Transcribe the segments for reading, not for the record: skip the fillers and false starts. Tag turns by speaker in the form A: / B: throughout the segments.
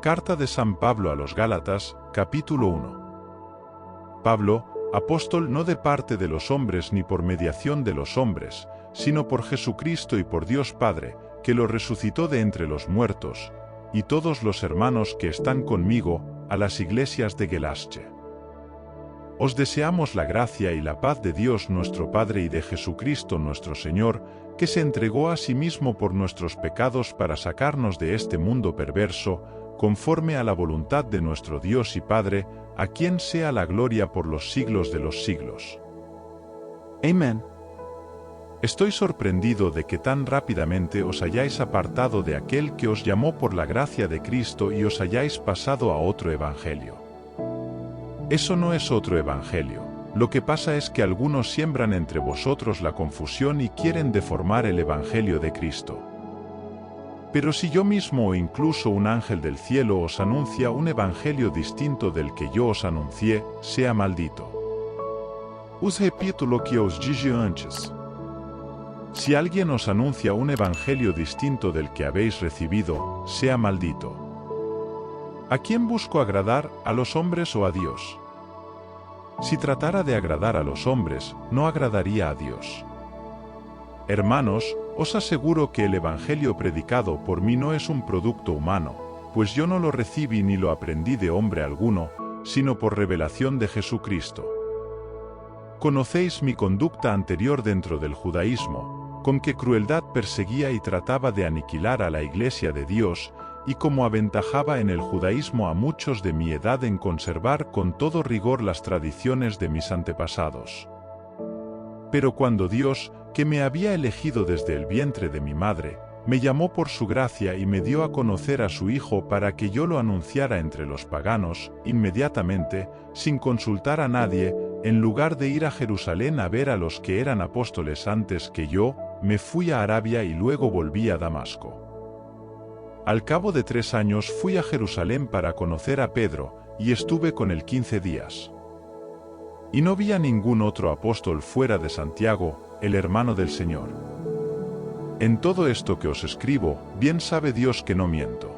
A: Carta de San Pablo a los Gálatas, capítulo 1. Pablo, apóstol no de parte de los hombres ni por mediación de los hombres, sino por Jesucristo y por Dios Padre, que lo resucitó de entre los muertos, y todos los hermanos que están conmigo, a las iglesias de Galacia. Os deseamos la gracia y la paz de Dios nuestro Padre y de Jesucristo nuestro Señor, que se entregó a sí mismo por nuestros pecados para sacarnos de este mundo perverso, conforme a la voluntad de nuestro Dios y Padre, a quien sea la gloria por los siglos de los siglos. Amén. Estoy sorprendido de que tan rápidamente os hayáis apartado de aquel que os llamó por la gracia de Cristo y os hayáis pasado a otro evangelio. Eso no es otro evangelio. Lo que pasa es que algunos siembran entre vosotros la confusión y quieren deformar el evangelio de Cristo. Pero si yo mismo o incluso un ángel del cielo os anuncia un evangelio distinto del que yo os anuncié, sea maldito. Os repito lo que os dije antes. Si alguien os anuncia un evangelio distinto del que habéis recibido, sea maldito. ¿A quién busco agradar, a los hombres o a Dios? Si tratara de agradar a los hombres, no agradaría a Dios. Hermanos, os aseguro que el evangelio predicado por mí no es un producto humano, pues yo no lo recibí ni lo aprendí de hombre alguno, sino por revelación de Jesucristo. Conocéis mi conducta anterior dentro del judaísmo, con qué crueldad perseguía y trataba de aniquilar a la iglesia de Dios, y cómo aventajaba en el judaísmo a muchos de mi edad en conservar con todo rigor las tradiciones de mis antepasados. Pero cuando Dios, que me había elegido desde el vientre de mi madre, me llamó por su gracia y me dio a conocer a su Hijo para que yo lo anunciara entre los paganos, inmediatamente, sin consultar a nadie, en lugar de ir a Jerusalén a ver a los que eran apóstoles antes que yo, me fui a Arabia y luego volví a Damasco. Al cabo de 3 años fui a Jerusalén para conocer a Pedro, y estuve con él 15 días. Y no vi a ningún otro apóstol fuera de Santiago, el hermano del Señor. En todo esto que os escribo, bien sabe Dios que no miento.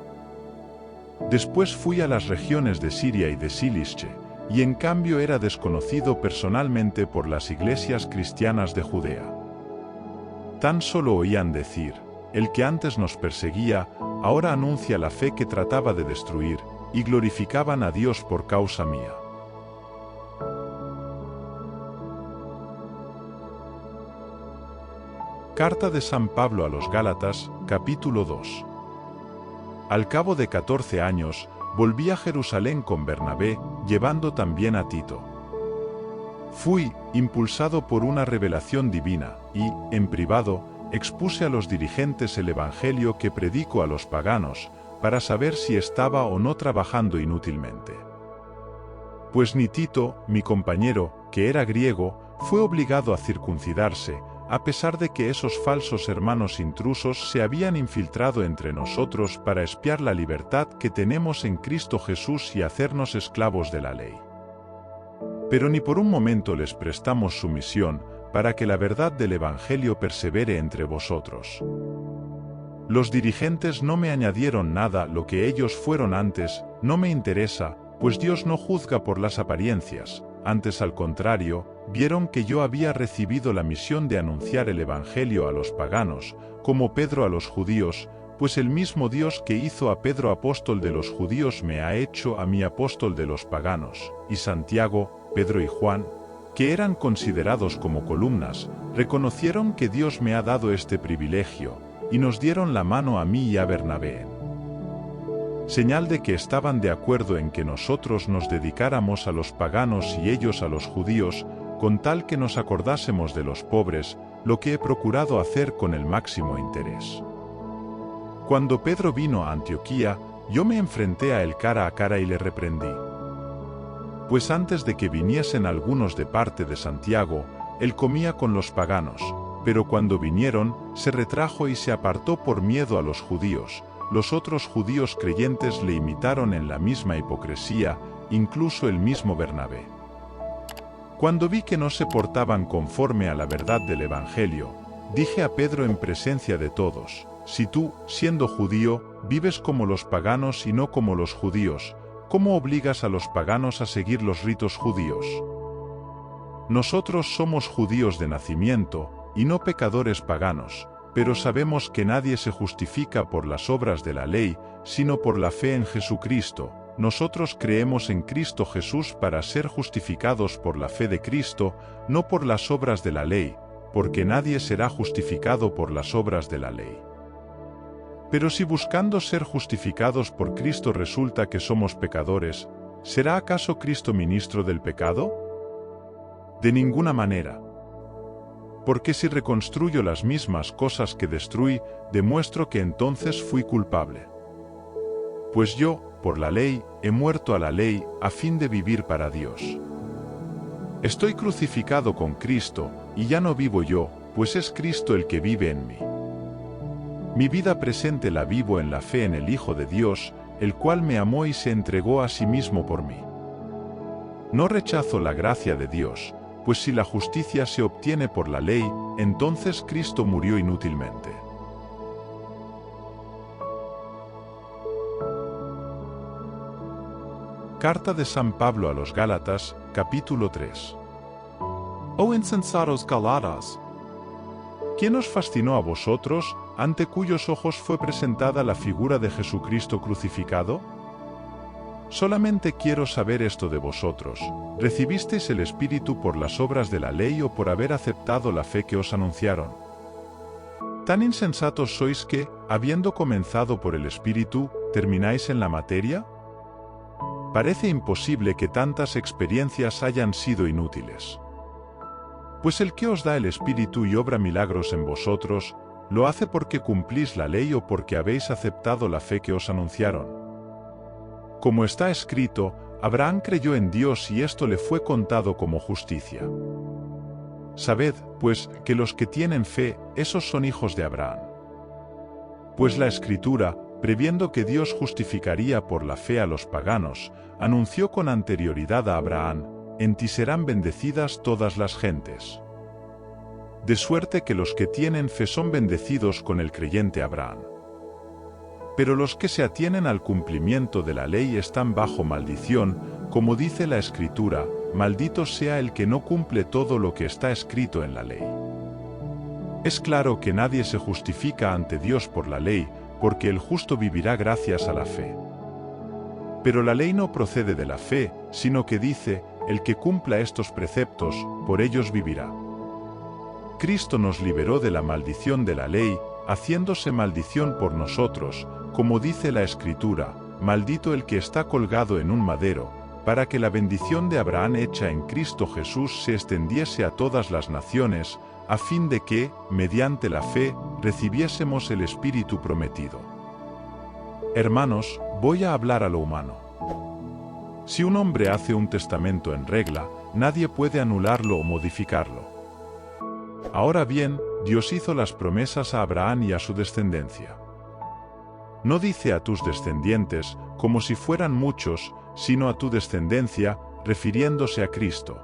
A: Después fui a las regiones de Siria y de Cilicia, y en cambio era desconocido personalmente por las iglesias cristianas de Judea. Tan solo oían decir, el que antes nos perseguía, ahora anuncia la fe que trataba de destruir, y glorificaban a Dios por causa mía. Carta de San Pablo a los Gálatas, capítulo 2. Al cabo de 14 años, volví a Jerusalén con Bernabé, llevando también a Tito. Fui, impulsado por una revelación divina, y, en privado, expuse a los dirigentes el evangelio que predico a los paganos, para saber si estaba o no trabajando inútilmente. Pues ni Tito, mi compañero, que era griego, fue obligado a circuncidarse, a pesar de que esos falsos hermanos intrusos se habían infiltrado entre nosotros para espiar la libertad que tenemos en Cristo Jesús y hacernos esclavos de la ley. Pero ni por un momento les prestamos sumisión, para que la verdad del Evangelio persevere entre vosotros. Los dirigentes no me añadieron nada lo que ellos fueron antes, no me interesa, pues Dios no juzga por las apariencias, antes al contrario, vieron que yo había recibido la misión de anunciar el Evangelio a los paganos, como Pedro a los judíos, pues el mismo Dios que hizo a Pedro apóstol de los judíos me ha hecho a mí apóstol de los paganos, y Santiago, Pedro y Juan, que eran considerados como columnas, reconocieron que Dios me ha dado este privilegio, y nos dieron la mano a mí y a Bernabé. Señal de que estaban de acuerdo en que nosotros nos dedicáramos a los paganos y ellos a los judíos, con tal que nos acordásemos de los pobres, lo que he procurado hacer con el máximo interés. Cuando Pedro vino a Antioquía, yo me enfrenté a él cara a cara y le reprendí. Pues antes de que viniesen algunos de parte de Santiago, él comía con los paganos, pero cuando vinieron, se retrajo y se apartó por miedo a los judíos. Los otros judíos creyentes le imitaron en la misma hipocresía, incluso el mismo Bernabé. Cuando vi que no se portaban conforme a la verdad del Evangelio, dije a Pedro en presencia de todos, si tú, siendo judío, vives como los paganos y no como los judíos, ¿cómo obligas a los paganos a seguir los ritos judíos? Nosotros somos judíos de nacimiento, y no pecadores paganos, pero sabemos que nadie se justifica por las obras de la ley, sino por la fe en Jesucristo. Nosotros creemos en Cristo Jesús para ser justificados por la fe de Cristo, no por las obras de la ley, porque nadie será justificado por las obras de la ley. Pero si buscando ser justificados por Cristo resulta que somos pecadores, ¿será acaso Cristo ministro del pecado? De ninguna manera. Porque si reconstruyo las mismas cosas que destruí, demuestro que entonces fui culpable. Pues yo, por la ley, he muerto a la ley, a fin de vivir para Dios. Estoy crucificado con Cristo, y ya no vivo yo, pues es Cristo el que vive en mí. Mi vida presente la vivo en la fe en el Hijo de Dios, el cual me amó y se entregó a sí mismo por mí. No rechazo la gracia de Dios, pues si la justicia se obtiene por la ley, entonces Cristo murió inútilmente. Carta de San Pablo a los Gálatas, capítulo 3.
B: Oh insensatos Gálatas,
A: ¿quién os fascinó a vosotros, ante cuyos ojos fue presentada la figura de Jesucristo crucificado? Solamente quiero saber esto de vosotros: ¿recibisteis el Espíritu por las obras de la ley o por haber aceptado la fe que os anunciaron? ¿Tan insensatos sois que, habiendo comenzado por el Espíritu, termináis en la materia? Parece imposible que tantas experiencias hayan sido inútiles. Pues el que os da el Espíritu y obra milagros en vosotros, ¿lo hace porque cumplís la ley o porque habéis aceptado la fe que os anunciaron? Como está escrito, Abraham creyó en Dios y esto le fue contado como justicia. Sabed, pues, que los que tienen fe, esos son hijos de Abraham. Pues la Escritura, previendo que Dios justificaría por la fe a los paganos, anunció con anterioridad a Abraham: en ti serán bendecidas todas las gentes. De suerte que los que tienen fe son bendecidos con el creyente Abraham. Pero los que se atienen al cumplimiento de la ley están bajo maldición, como dice la Escritura: maldito sea el que no cumple todo lo que está escrito en la ley. Es claro que nadie se justifica ante Dios por la ley, porque el justo vivirá gracias a la fe. Pero la ley no procede de la fe, sino que dice: el que cumpla estos preceptos, por ellos vivirá. Cristo nos liberó de la maldición de la ley, haciéndose maldición por nosotros, como dice la Escritura: maldito el que está colgado en un madero, para que la bendición de Abraham hecha en Cristo Jesús se extendiese a todas las naciones, a fin de que, mediante la fe, recibiésemos el Espíritu prometido. Hermanos, voy a hablar a lo humano. Si un hombre hace un testamento en regla, nadie puede anularlo o modificarlo. Ahora bien, Dios hizo las promesas a Abraham y a su descendencia. No dice a tus descendientes, como si fueran muchos, sino a tu descendencia, refiriéndose a Cristo.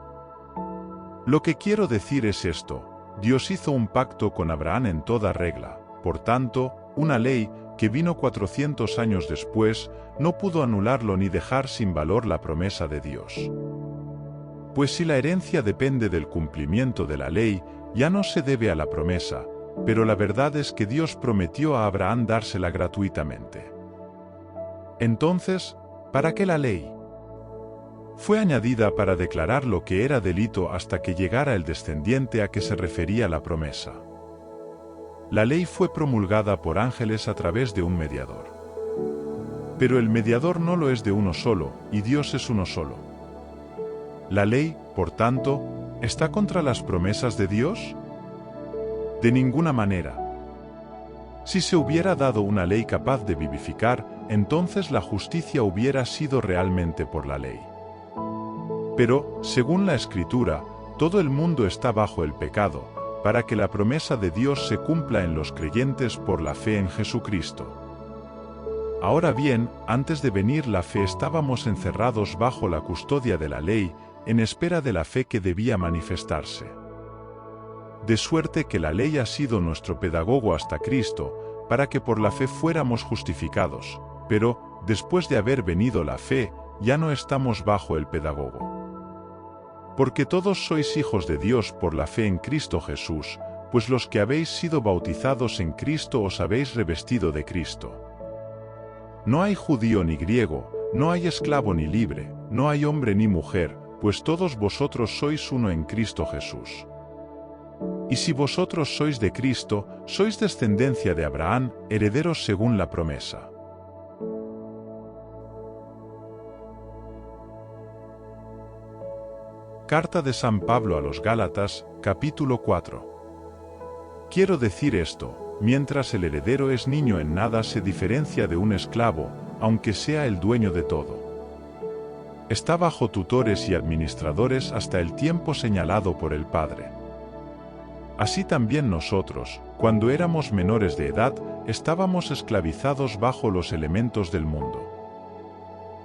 A: Lo que quiero decir es esto: Dios hizo un pacto con Abraham en toda regla, por tanto, una ley, que vino 400 años después, no pudo anularlo ni dejar sin valor la promesa de Dios. Pues si la herencia depende del cumplimiento de la ley, ya no se debe a la promesa, pero la verdad es que Dios prometió a Abraham dársela gratuitamente. Entonces, ¿para qué la ley? Fue añadida para declarar lo que era delito hasta que llegara el descendiente a que se refería la promesa. La ley fue promulgada por ángeles a través de un mediador. Pero el mediador no lo es de uno solo, y Dios es uno solo. ¿La ley, por tanto, está contra las promesas de Dios? De ninguna manera. Si se hubiera dado una ley capaz de vivificar, entonces la justicia hubiera sido realmente por la ley. Pero, según la Escritura, todo el mundo está bajo el pecado, para que la promesa de Dios se cumpla en los creyentes por la fe en Jesucristo. Ahora bien, antes de venir la fe estábamos encerrados bajo la custodia de la ley, en espera de la fe que debía manifestarse. de suerte que la ley ha sido nuestro pedagogo hasta Cristo, para que por la fe fuéramos justificados, pero, después de haber venido la fe, ya no estamos bajo el pedagogo. Porque todos sois hijos de Dios por la fe en Cristo Jesús, pues los que habéis sido bautizados en Cristo os habéis revestido de Cristo. No hay judío ni griego, no hay esclavo ni libre, no hay hombre ni mujer, pues todos vosotros sois uno en Cristo Jesús. Y si vosotros sois de Cristo, sois descendencia de Abraham, herederos según la promesa. Carta de San Pablo a los Gálatas, capítulo 4. Quiero decir esto, mientras el heredero es niño en nada se diferencia de un esclavo, aunque sea el dueño de todo. Está bajo tutores y administradores hasta el tiempo señalado por el Padre. Así también nosotros, cuando éramos menores de edad, estábamos esclavizados bajo los elementos del mundo.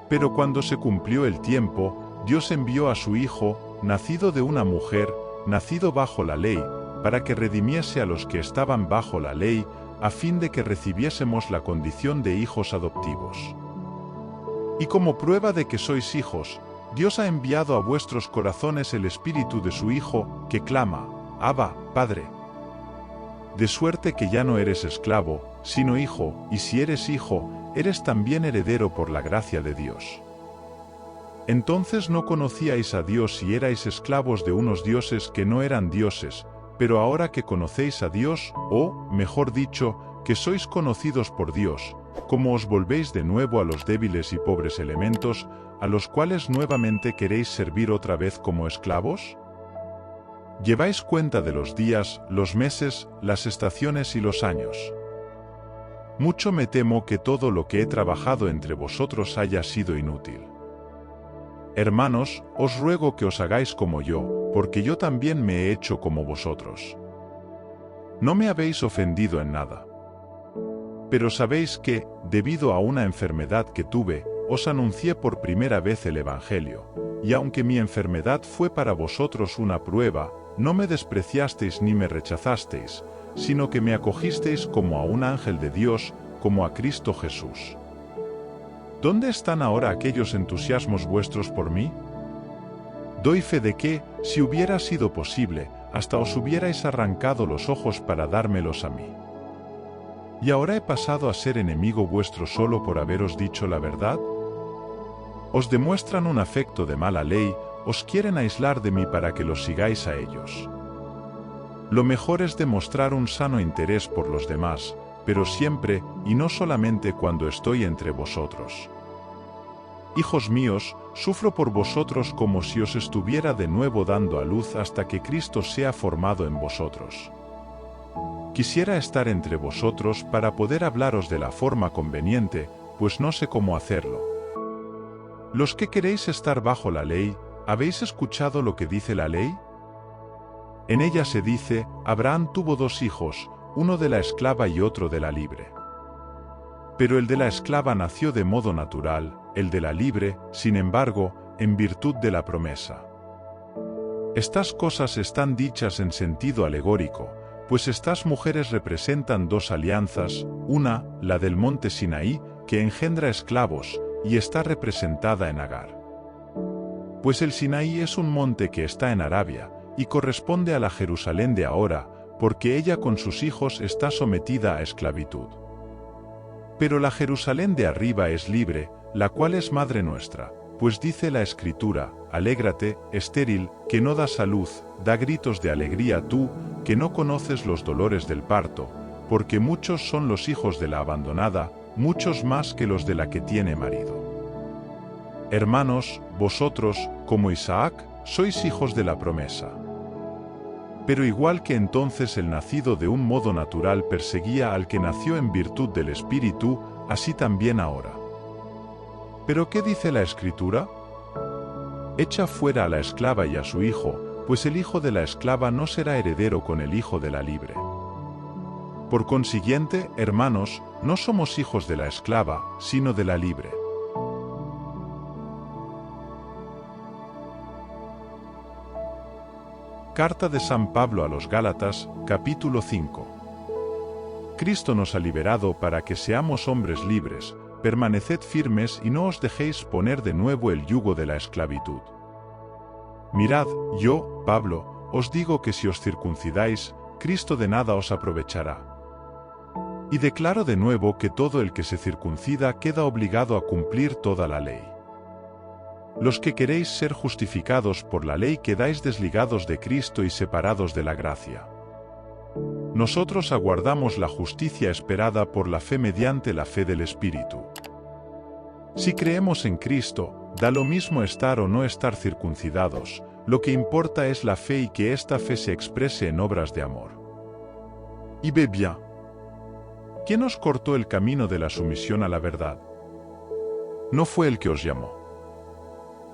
A: Pero cuando se cumplió el tiempo, Dios envió a su Hijo, nacido de una mujer, nacido bajo la ley, para que redimiese a los que estaban bajo la ley, a fin de que recibiésemos la condición de hijos adoptivos. Y como prueba de que sois hijos, Dios ha enviado a vuestros corazones el Espíritu de su Hijo, que clama, Abba, Padre. De suerte que ya no eres esclavo, sino hijo, y si eres hijo, eres también heredero por la gracia de Dios. Entonces no conocíais a Dios y erais esclavos de unos dioses que no eran dioses, pero ahora que conocéis a Dios, o, mejor dicho, que sois conocidos por Dios, ¿cómo os volvéis de nuevo a los débiles y pobres elementos, a los cuales nuevamente queréis servir otra vez como esclavos? Lleváis cuenta de los días, los meses, las estaciones y los años. Mucho me temo que todo lo que he trabajado entre vosotros haya sido inútil. Hermanos, os ruego que os hagáis como yo, porque yo también me he hecho como vosotros. No me habéis ofendido en nada. Pero sabéis que, debido a una enfermedad que tuve, os anuncié por primera vez el Evangelio, y aunque mi enfermedad fue para vosotros una prueba, no me despreciasteis ni me rechazasteis, sino que me acogisteis como a un ángel de Dios, como a Cristo Jesús. ¿Dónde están ahora aquellos entusiasmos vuestros por mí? Doy fe de que, si hubiera sido posible, hasta os hubierais arrancado los ojos para dármelos a mí. ¿Y ahora he pasado a ser enemigo vuestro solo por haberos dicho la verdad? Os demuestran un afecto de mala ley, os quieren aislar de mí para que los sigáis a ellos. Lo mejor es demostrar un sano interés por los demás, pero siempre, y no solamente cuando estoy entre vosotros. Hijos míos, sufro por vosotros como si os estuviera de nuevo dando a luz hasta que Cristo sea formado en vosotros. Quisiera estar entre vosotros para poder hablaros de la forma conveniente, pues no sé cómo hacerlo. Los que queréis estar bajo la ley, ¿habéis escuchado lo que dice la ley? En ella se dice, Abraham tuvo 2 hijos, uno de la esclava y otro de la libre. Pero el de la esclava nació de modo natural, el de la libre, sin embargo, en virtud de la promesa. Estas cosas están dichas en sentido alegórico, pues estas mujeres representan 2 alianzas, una, la del monte Sinaí, que engendra esclavos, y está representada en Agar. Pues el Sinaí es un monte que está en Arabia, y corresponde a la Jerusalén de ahora, porque ella con sus hijos está sometida a esclavitud. Pero la Jerusalén de arriba es libre, la cual es madre nuestra, pues dice la Escritura, alégrate, estéril, que no das a luz, da gritos de alegría tú, que no conoces los dolores del parto, porque muchos son los hijos de la abandonada, muchos más que los de la que tiene marido. Hermanos, vosotros, como Isaac, sois hijos de la promesa. Pero igual que entonces el nacido de un modo natural perseguía al que nació en virtud del Espíritu, así también ahora. ¿Pero qué dice la Escritura? Echa fuera a la esclava y a su hijo, pues el hijo de la esclava no será heredero con el hijo de la libre. Por consiguiente, hermanos, no somos hijos de la esclava, sino de la libre. Carta de San Pablo a los Gálatas, capítulo 5. Cristo nos ha liberado para que seamos hombres libres, permaneced firmes y no os dejéis poner de nuevo el yugo de la esclavitud. Mirad, yo, Pablo, os digo que si os circuncidáis, Cristo de nada os aprovechará. Y declaro de nuevo que todo el que se circuncida queda obligado a cumplir toda la ley. Los que queréis ser justificados por la ley quedáis desligados de Cristo y separados de la gracia. Nosotros aguardamos la justicia esperada por la fe mediante la fe del Espíritu. Si creemos en Cristo, da lo mismo estar o no estar circuncidados, lo que importa es la fe y que esta fe se exprese en obras de amor. Y ve bien. ¿Quién os cortó el camino de la sumisión a la verdad? No fue el que os llamó.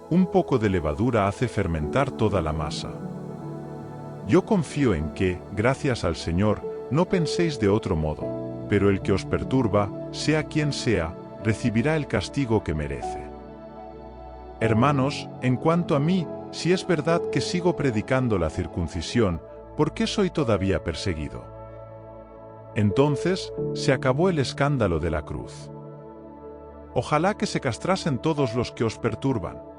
A: Un poco de levadura hace fermentar toda la masa. Yo confío en que, gracias al Señor, no penséis de otro modo, pero el que os perturba, sea quien sea, recibirá el castigo que merece. Hermanos, en cuanto a mí, si es verdad que sigo predicando la circuncisión, ¿por qué soy todavía perseguido? Entonces, se acabó el escándalo de la cruz. Ojalá que se castrasen todos los que os perturban.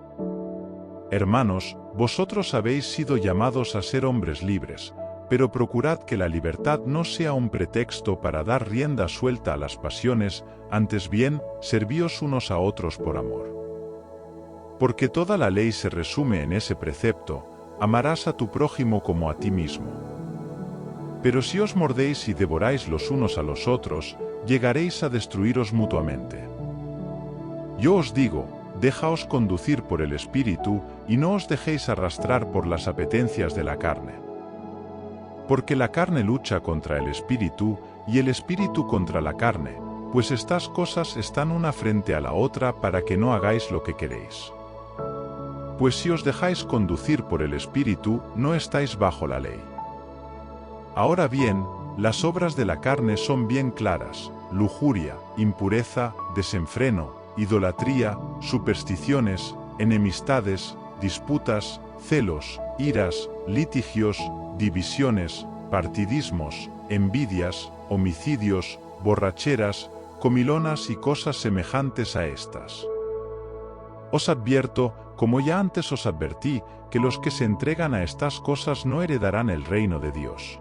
A: Hermanos, vosotros habéis sido llamados a ser hombres libres, pero procurad que la libertad no sea un pretexto para dar rienda suelta a las pasiones, antes bien, servíos unos a otros por amor. Porque toda la ley se resume en ese precepto: amarás a tu prójimo como a ti mismo. Pero si os mordéis y devoráis los unos a los otros, llegaréis a destruiros mutuamente. Yo os digo, dejaos conducir por el Espíritu y no os dejéis arrastrar por las apetencias de la carne. Porque la carne lucha contra el Espíritu y el Espíritu contra la carne, pues estas cosas están una frente a la otra para que no hagáis lo que queréis. Pues si os dejáis conducir por el Espíritu, no estáis bajo la ley. Ahora bien, las obras de la carne son bien claras: lujuria, impureza, desenfreno, idolatría, supersticiones, enemistades, disputas, celos, iras, litigios, divisiones, partidismos, envidias, homicidios, borracheras, comilonas y cosas semejantes a estas. Os advierto, como ya antes os advertí, que los que se entregan a estas cosas no heredarán el reino de Dios.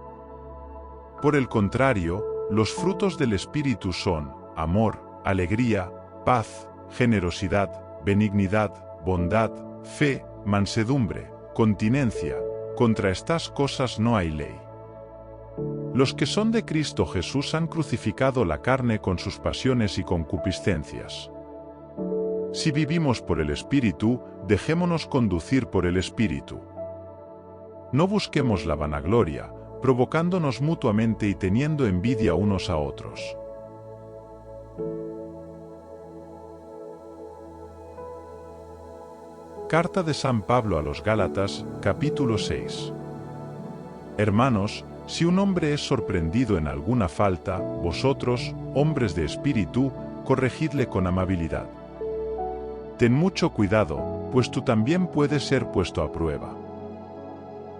A: Por el contrario, los frutos del Espíritu son amor, alegría, paz, generosidad, benignidad, bondad, fe, mansedumbre, continencia. Contra estas cosas no hay ley. Los que son de Cristo Jesús han crucificado la carne con sus pasiones y concupiscencias. Si vivimos por el Espíritu, dejémonos conducir por el Espíritu. No busquemos la vanagloria, provocándonos mutuamente y teniendo envidia unos a otros. Carta de San Pablo a los Gálatas, capítulo 6. Hermanos, si un hombre es sorprendido en alguna falta, vosotros, hombres de espíritu, corregidle con amabilidad. Ten mucho cuidado, pues tú también puedes ser puesto a prueba.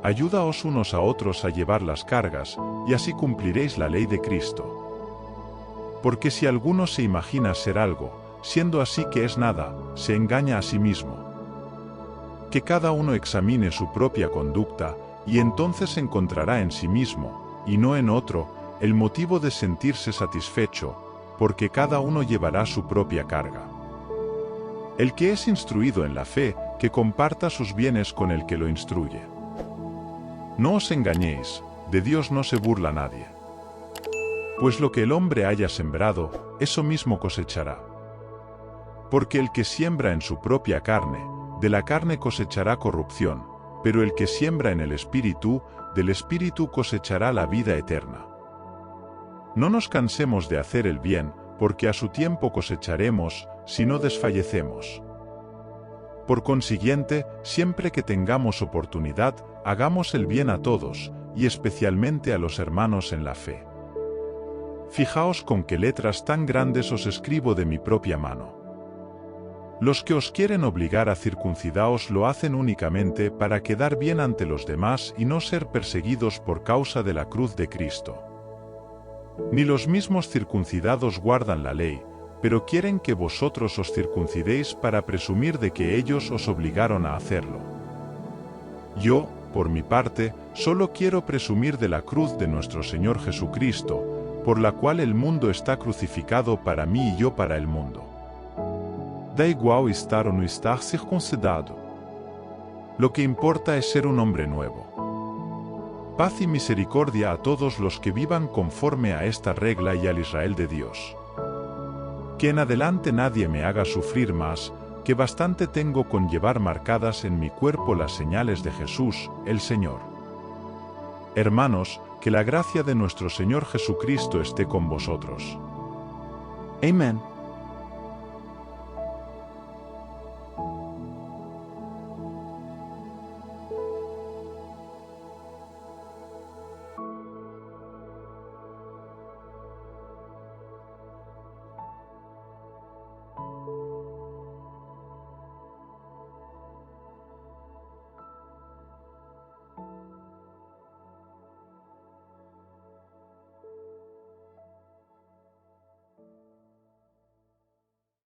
A: Ayudaos unos a otros a llevar las cargas, y así cumpliréis la ley de Cristo. Porque si alguno se imagina ser algo, siendo así que es nada, se engaña a sí mismo. Que cada uno examine su propia conducta, y entonces encontrará en sí mismo, y no en otro, el motivo de sentirse satisfecho, porque cada uno llevará su propia carga. El que es instruido en la fe, que comparta sus bienes con el que lo instruye. No os engañéis, de Dios no se burla nadie. Pues lo que el hombre haya sembrado, eso mismo cosechará. Porque el que siembra en su propia carne, de la carne cosechará corrupción, pero el que siembra en el Espíritu, del Espíritu cosechará la vida eterna. No nos cansemos de hacer el bien, porque a su tiempo cosecharemos, si no desfallecemos. Por consiguiente, siempre que tengamos oportunidad, hagamos el bien a todos, y especialmente a los hermanos en la fe. Fijaos con qué letras tan grandes os escribo de mi propia mano. Los que os quieren obligar a circuncidaos lo hacen únicamente para quedar bien ante los demás y no ser perseguidos por causa de la cruz de Cristo. Ni los mismos circuncidados guardan la ley, pero quieren que vosotros os circuncidéis para presumir de que ellos os obligaron a hacerlo. Yo, por mi parte, solo quiero presumir de la cruz de nuestro Señor Jesucristo, por la cual el mundo está crucificado para mí y yo para el mundo.
B: Da igual estar o no estar circuncidado.
A: Lo que importa es ser un hombre nuevo. Paz y misericordia a todos los que vivan conforme a esta regla y al Israel de Dios. Que en adelante nadie me haga sufrir más, que bastante tengo con llevar marcadas en mi cuerpo las señales de Jesús, el Señor. Hermanos, que la gracia de nuestro Señor Jesucristo esté con vosotros.
B: Amén.